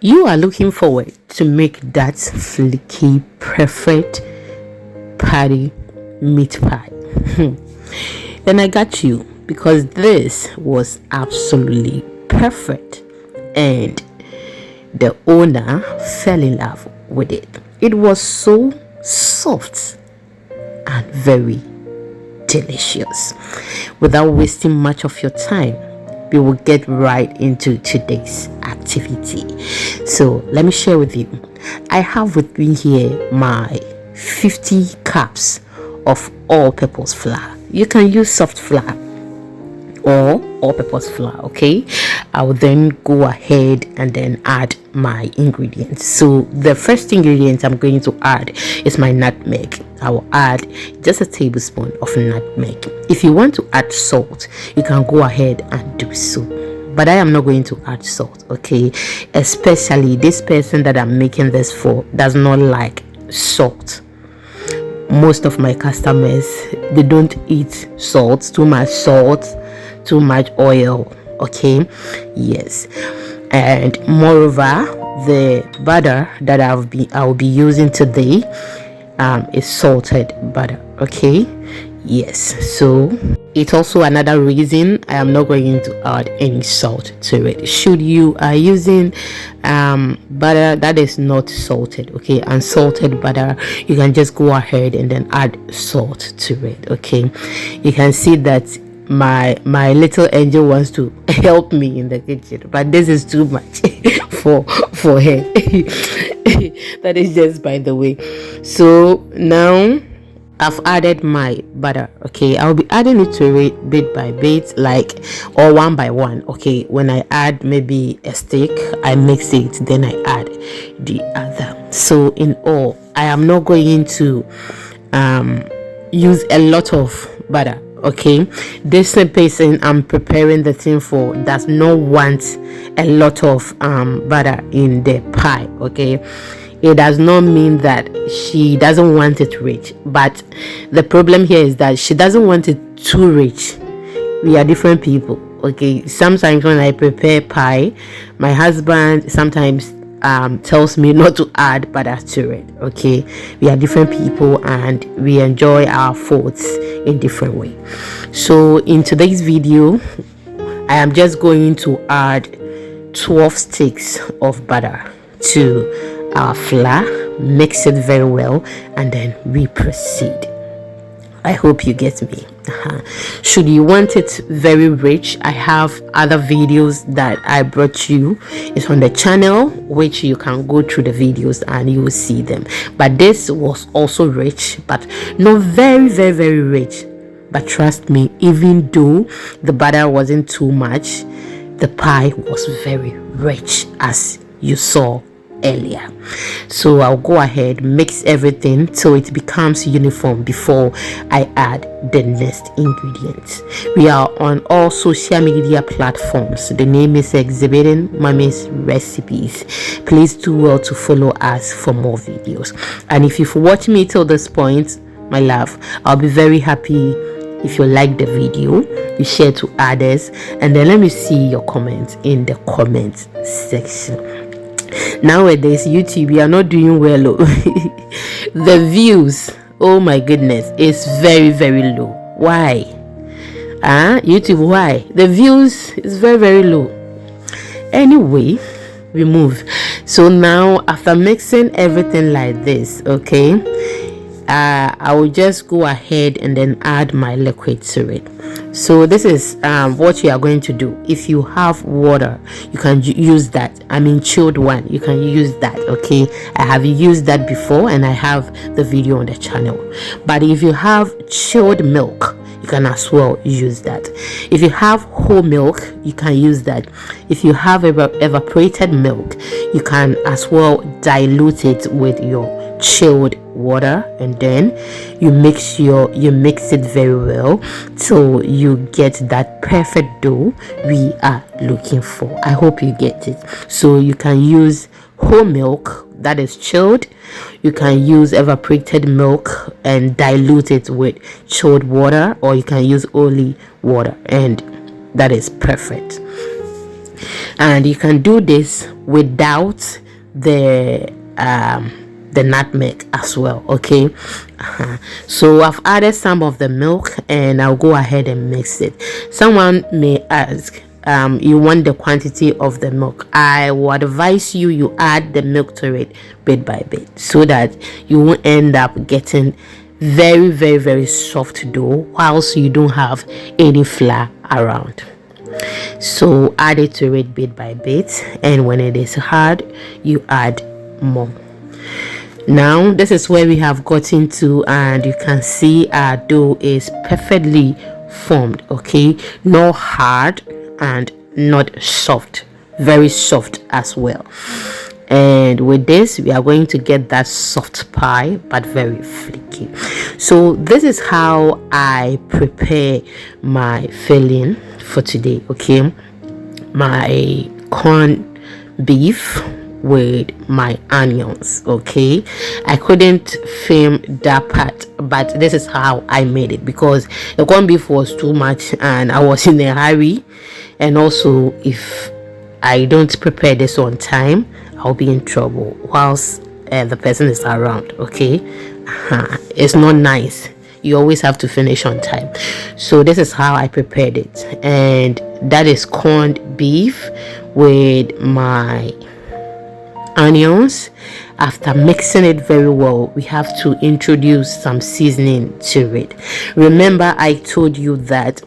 You are looking forward to make that flaky perfect patty meat pie. Then I got you, because this was absolutely perfect and the owner fell in love with it. It was so soft and very delicious. Without wasting much of your time, we will get right into today's activity. So let me share with you. I have with me here my 50 cups of all-purpose flour. You can use soft flour or all-purpose flour. Okay, I will then go ahead and then add my ingredients. So the first ingredient I'm going to add is my nutmeg. I will add just a tablespoon of nutmeg. If you want to add salt, you can go ahead and do so, but I am not going to add salt. Okay, especially this person that I'm making this for does not like salt. Most of my customers, they don't eat salt, too much oil. Okay, yes. And moreover, the butter that I will be using today is salted butter. Okay, yes. So it's also another reason I am not going to add any salt to it. Should you are using butter that is not salted, okay, unsalted butter, you can just go ahead and then add salt to it. Okay, you can see that my little angel wants to help me in the kitchen, but this is too much for her. That is just by the way. So now I've added my butter. Okay, I'll be adding it to it bit by bit, like, or one by one. Okay, when I add maybe a stick, I mix it, then I add the other. So in all, I am not going to use a lot of butter. Okay, this person I'm preparing the thing for does not want a lot of butter in the pie. Okay, it does not mean that she doesn't want it rich, but the problem here is that she doesn't want it too rich. We are different people. Okay, sometimes when I prepare pie, my husband sometimes tells me not to add butter to it. Okay, we are different people and we enjoy our foods in different way. So in today's video, I am just going to add 12 sticks of butter to our flour, mix it very well, and then we proceed. I hope you get me. Should you want it very rich, I have other videos that I brought you. It's on the channel, which you can go through the videos and you will see them. But this was also rich, but not very rich. But trust me, even though the butter wasn't too much, the pie was very rich, as you saw earlier. So I'll go ahead, mix everything till it becomes uniform before I add the next ingredients. We are on all social media platforms. The name is Exhibiting Mommy's Recipes. Please do well to follow us for more videos. And if you've watched me till this point, my love, I'll be very happy if you like the video, you share to others, and then let me see your comments in the comment section. Nowadays, YouTube, you are not doing well. The views, oh my goodness, is very low. Why? YouTube, why? The views is very low. Anyway, we move. So now, after mixing everything like this, okay, I will just go ahead and then add my liquid to it. So this is what you are going to do. If you have water, you can use that. I mean chilled one, you can use that. Okay, I have used that before and I have the video on the channel. But if you have chilled milk, you can as well use that. If you have whole milk, you can use that. If you have evaporated milk, you can as well dilute it with your chilled water, and then you mix it very well till you get that perfect dough we are looking for. I hope you get it. So you can use whole milk that is chilled, you can use evaporated milk and dilute it with chilled water, or you can use only water, and that is perfect. And you can do this without the nutmeg as well. Okay. So I've added some of the milk, and I'll go ahead and mix it. Someone may ask, you want the quantity of the milk. I would advise you add the milk to it bit by bit, so that you won't end up getting very, very, very soft dough whilst you don't have any flour around. So add it to it bit by bit, and when it is hard, you add more. Now this is where we have gotten to, and you can see our dough is perfectly formed. Okay, not hard and not soft, very soft as well. And with this, we are going to get that soft pie but very flaky. So this is how I prepare my filling for today. Okay, my corned beef with my onions. Okay, I couldn't film that part, but this is how I made it, because the corned beef was too much and I was in a hurry, and also if I don't prepare this on time, I'll be in trouble whilst the person is around. Okay, it's not nice. You always have to finish on time. So this is how I prepared it, and that is corned beef with my onions. After mixing it very well, we have to introduce some seasoning to it. Remember, I told you that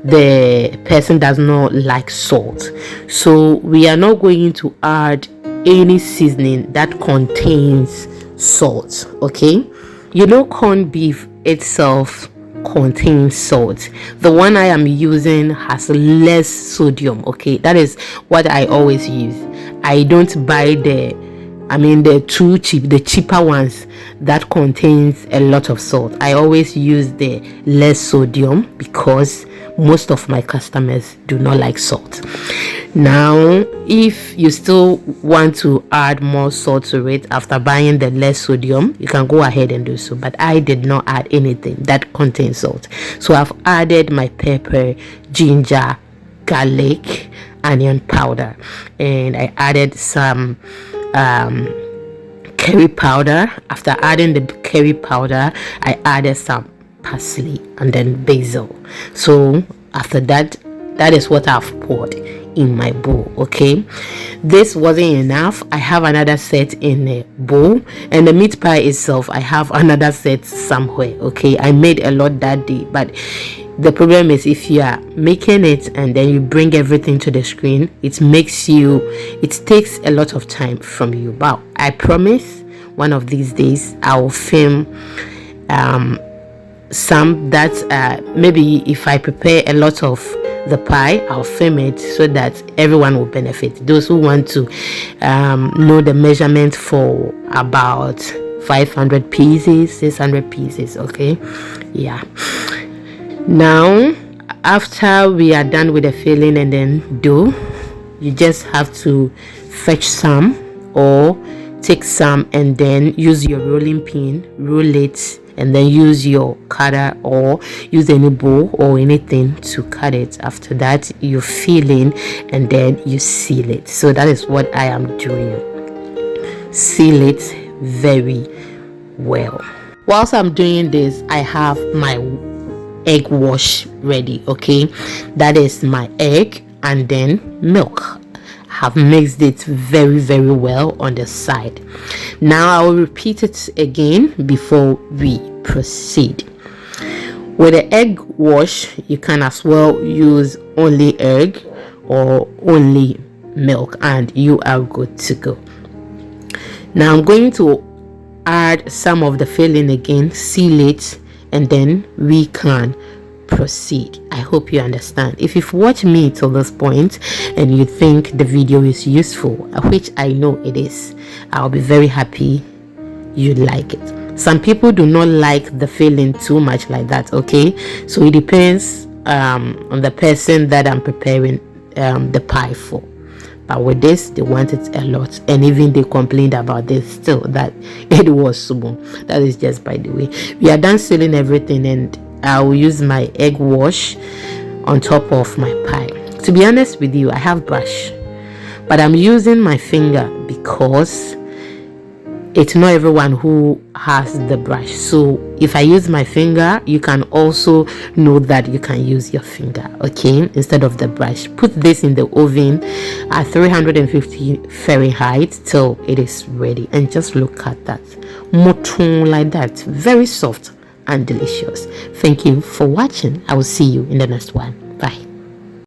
the person does not like salt, so we are not going to add any seasoning that contains salt. Okay, you know, corned beef itself contains salt. The one I am using has less sodium. Okay, that is what I always use. I don't buy the too cheap, the cheaper ones that contains a lot of salt. I always use the less sodium because most of my customers do not like salt. Now, if you still want to add more salt to it after buying the less sodium, you can go ahead and do so, but I did not add anything that contains salt. So I've added my pepper, ginger, garlic, onion powder, and I added some curry powder. After adding the curry powder, I added some parsley and then basil. So after that, that is what I've poured in my bowl. Okay, this wasn't enough. I have another set in a bowl, and the meat pie itself, I have another set somewhere. Okay, I made a lot that day, but the problem is, if you are making it and then you bring everything to the screen, it takes a lot of time from you. But I promise one of these days I will film some that maybe if I prepare a lot of the pie, I'll film it so that everyone will benefit. Those who want to know the measurement for about 500 pieces, 600 pieces. Okay, yeah. Now, after we are done with the filling and then dough, you just have to fetch some or take some and then use your rolling pin, roll it, and then use your cutter or use any bowl or anything to cut it. After that, you fill in and then you seal it. So that is what I am doing. Seal it very well. Whilst I'm doing this, I have my egg wash ready. Okay, that is my egg and then milk. Have mixed it very, very well on the side. Now I will repeat it again before we proceed. With the egg wash, you can as well use only egg or only milk and you are good to go. Now I'm going to add some of the filling again, seal it, and then we can proceed. I hope you understand. If you've watched me till this point and you think the video is useful, which I know it is, I'll be very happy you like it. Some people do not like the filling too much like that. Okay, so it depends on the person that I'm preparing the pie for. But with this, they want it a lot, and even they complained about this still, that it was small. That is just by the way. We are done sealing everything, and I will use my egg wash on top of my pie. To be honest with you, I have brush, but I'm using my finger because it's not everyone who has the brush. So if I use my finger, you can also know that you can use your finger, okay, instead of the brush. Put this in the oven at 350 Fahrenheit till it is ready, and just look at that, moton like that, very soft and delicious. Thank you for watching. I will see you in the next one.